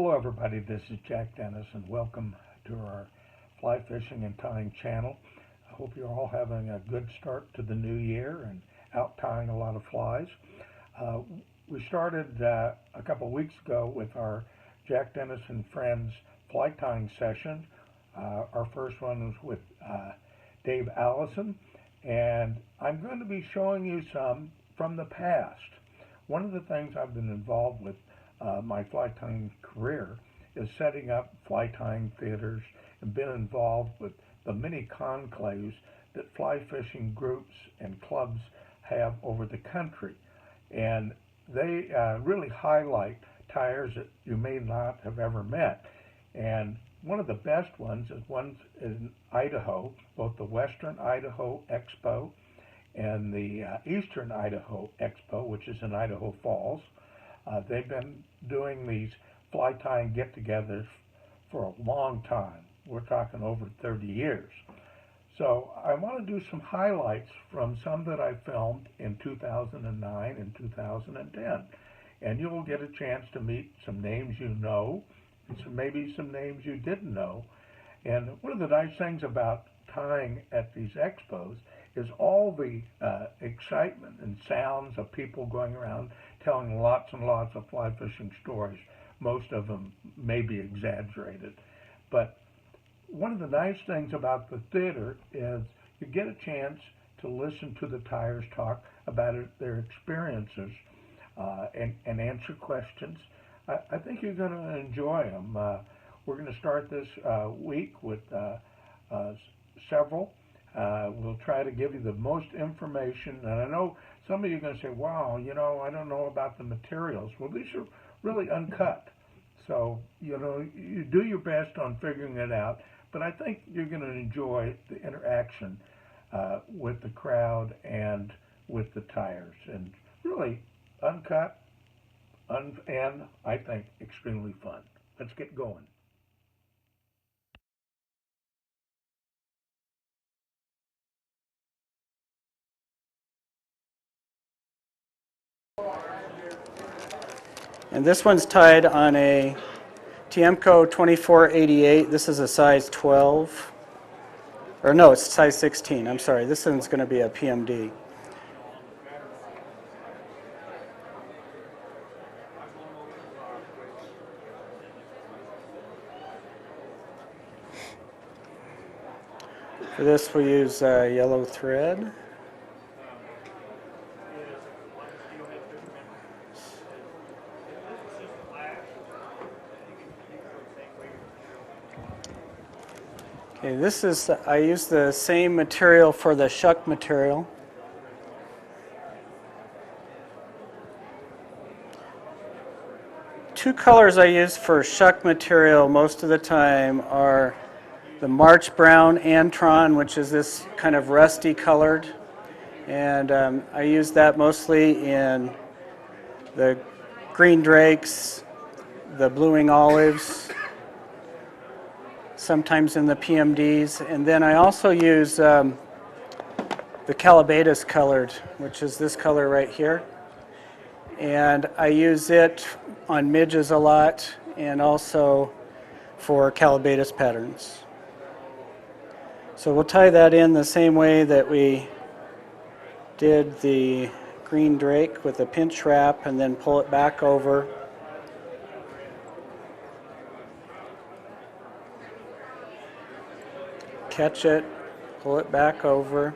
Hello everybody, this is Jack Dennis and welcome to our fly fishing and tying channel. I hope you're all having a good start to the new year and out tying a lot of flies. We started a couple of weeks ago with our Jack Dennis and Friends fly tying session. Our first one was with Dave Allison, and I'm going to be showing you some from the past. One of the things I've been involved with my fly tying career is setting up fly tying theaters and been involved with the many conclaves that fly fishing groups and clubs have over the country. And they really highlight tyers that you may not have ever met. And one of the best ones is one in Idaho, both the Western Idaho Expo and the Eastern Idaho Expo, which is in Idaho Falls. They've been doing these fly tying get-togethers for a long time. We're talking over 30 years. So I want to do some highlights from some that I filmed in 2009 and 2010. And you'll get a chance to meet some names you know, and maybe some names you didn't know. And one of the nice things about tying at these expos is all the excitement and sounds of people going around telling lots and lots of fly fishing stories. Most of them may be exaggerated. But one of the nice things about the theater is you get a chance to listen to the tyers talk about their experiences and answer questions. I think you're going to enjoy them. We're going to start this week with several. We'll try to give you the most information. And I know some of you are going to say, wow, you know, I don't know about the materials. Well, these are really uncut. So, you know, you do your best on figuring it out. But I think you're going to enjoy the interaction with the crowd and with the tyers. And really uncut and I think extremely fun. Let's get going. And this one's tied on a Tiemco 2488. This is a size 12. Or no, it's size 16. I'm sorry. This one's going to be a PMD. For this, we use yellow thread. Okay, this is, I use the same material for the shuck material. Two colors I use for shuck material most of the time are the March Brown Antron, which is this kind of rusty colored. And I use that mostly in the green drakes, the blueing olives, sometimes in the PMDs, and then I also use the Callibatus colored, which is this color right here, and I use it on midges a lot and also for Callibatus patterns. So we'll tie that in the same way that we did the green drake with a pinch wrap and then pull it back over. Catch it, pull it back over.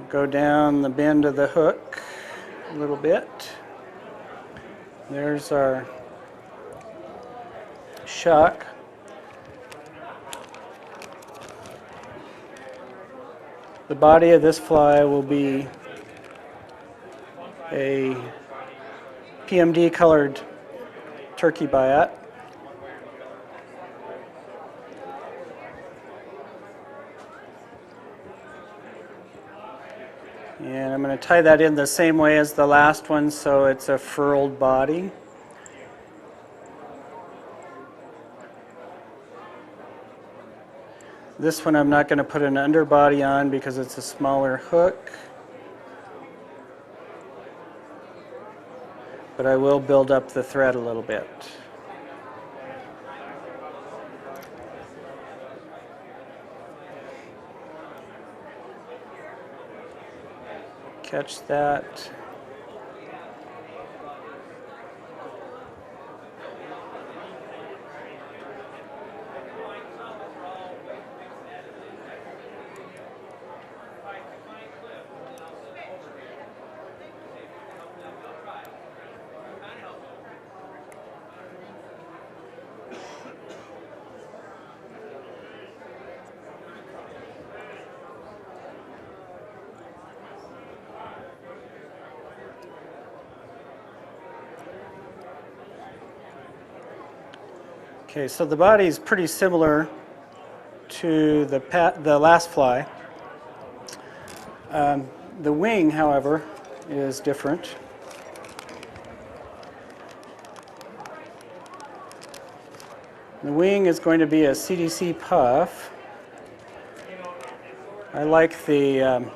Go down the bend of the hook a little bit. There's our shuck. The body of this fly will be a PMD colored turkey biot. And I'm going to tie that in the same way as the last one, so it's a furled body. This one I'm not going to put an underbody on because it's a smaller hook, but I will build up the thread a little bit. Catch that. Okay, so the body is pretty similar to the last fly. The wing, however, is different. The wing is going to be a CDC puff. I like the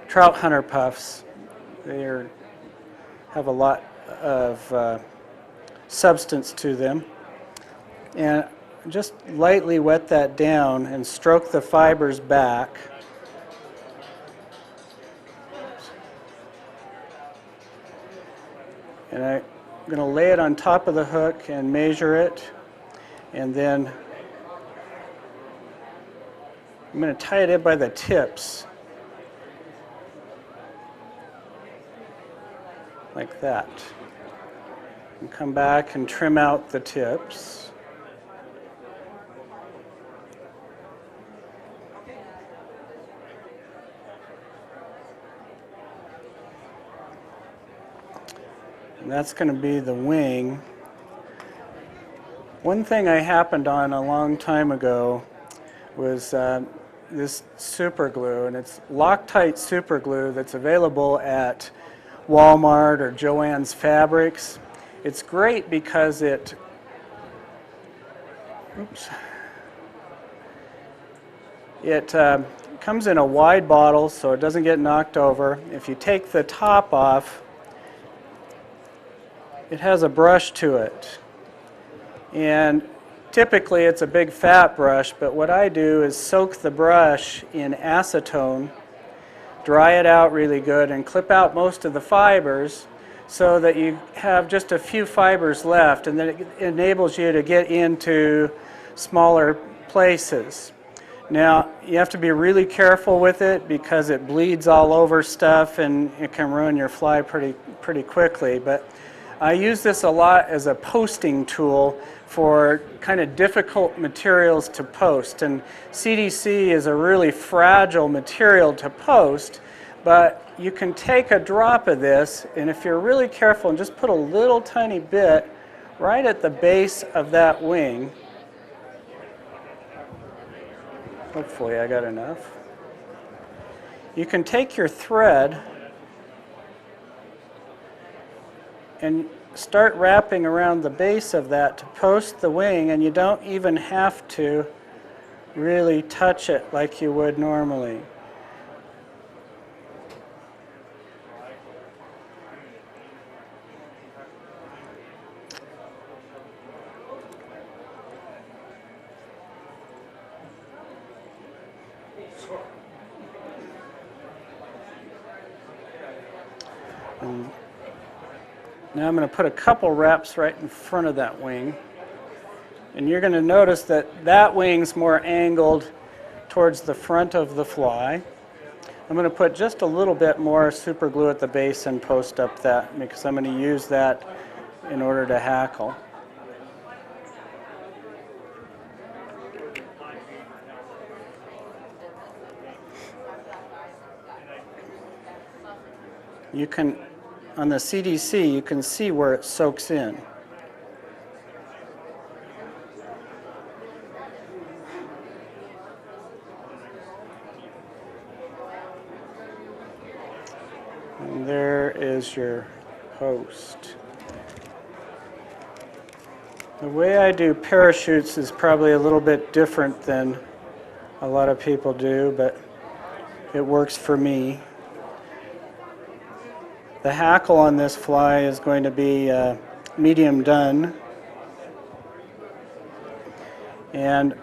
trout hunter puffs. They have a lot of substance to them. And just lightly wet that down and stroke the fibers back. And I'm going to lay it on top of the hook and measure it, and then I'm going to tie it in by the tips, like that. And come back and trim out the tips. And that's going to be the wing. One thing I happened on a long time ago was this super glue, and it's Loctite super glue that's available at Walmart or Joann's Fabrics. It's great because it comes in a wide bottle so it doesn't get knocked over. If you take the top off, it has a brush to it. And typically it's a big fat brush, but what I do is soak the brush in acetone, dry it out really good, and clip out most of the fibers so that you have just a few fibers left, and then it enables you to get into smaller places. Now, you have to be really careful with it because it bleeds all over stuff and it can ruin your fly pretty quickly. But I use this a lot as a posting tool for kind of difficult materials to post. And CDC is a really fragile material to post, but you can take a drop of this, and if you're really careful and just put a little tiny bit right at the base of that wing. Hopefully I got enough. You can take your thread and start wrapping around the base of that to post the wing, and you don't even have to really touch it like you would normally. And now I'm going to put a couple wraps right in front of that wing. And you're going to notice that that wing's more angled towards the front of the fly. I'm going to put just a little bit more super glue at the base and post up that because I'm going to use that in order to hackle. You can, on the CDC, you can see where it soaks in. And there is your post. The way I do parachutes is probably a little bit different than a lot of people do, but it works for me. The hackle on this fly is going to be medium done. And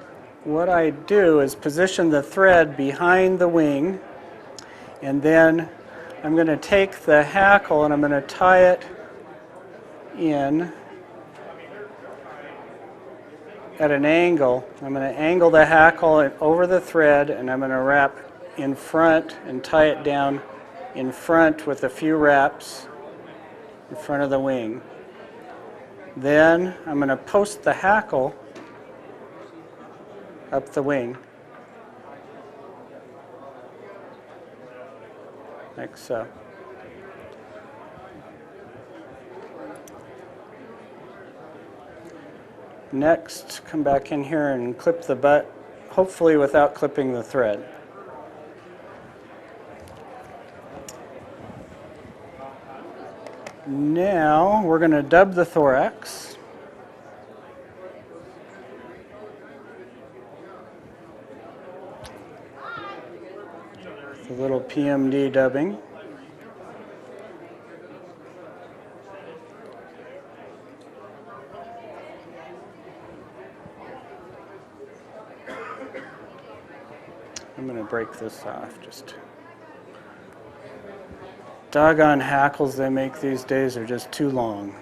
what I do is position the thread behind the wing, and then I'm going to take the hackle and I'm going to tie it in at an angle. I'm going to angle the hackle over the thread, and I'm going to wrap in front and tie it down in front with a few wraps in front of the wing. Then I'm going to post the hackle up the wing, like so. Next, come back in here and clip the butt, hopefully without clipping the thread. Now we're going to dub the thorax. The little PMD dubbing. I'm going to break this off. Just doggone hackles they make these days are just too long.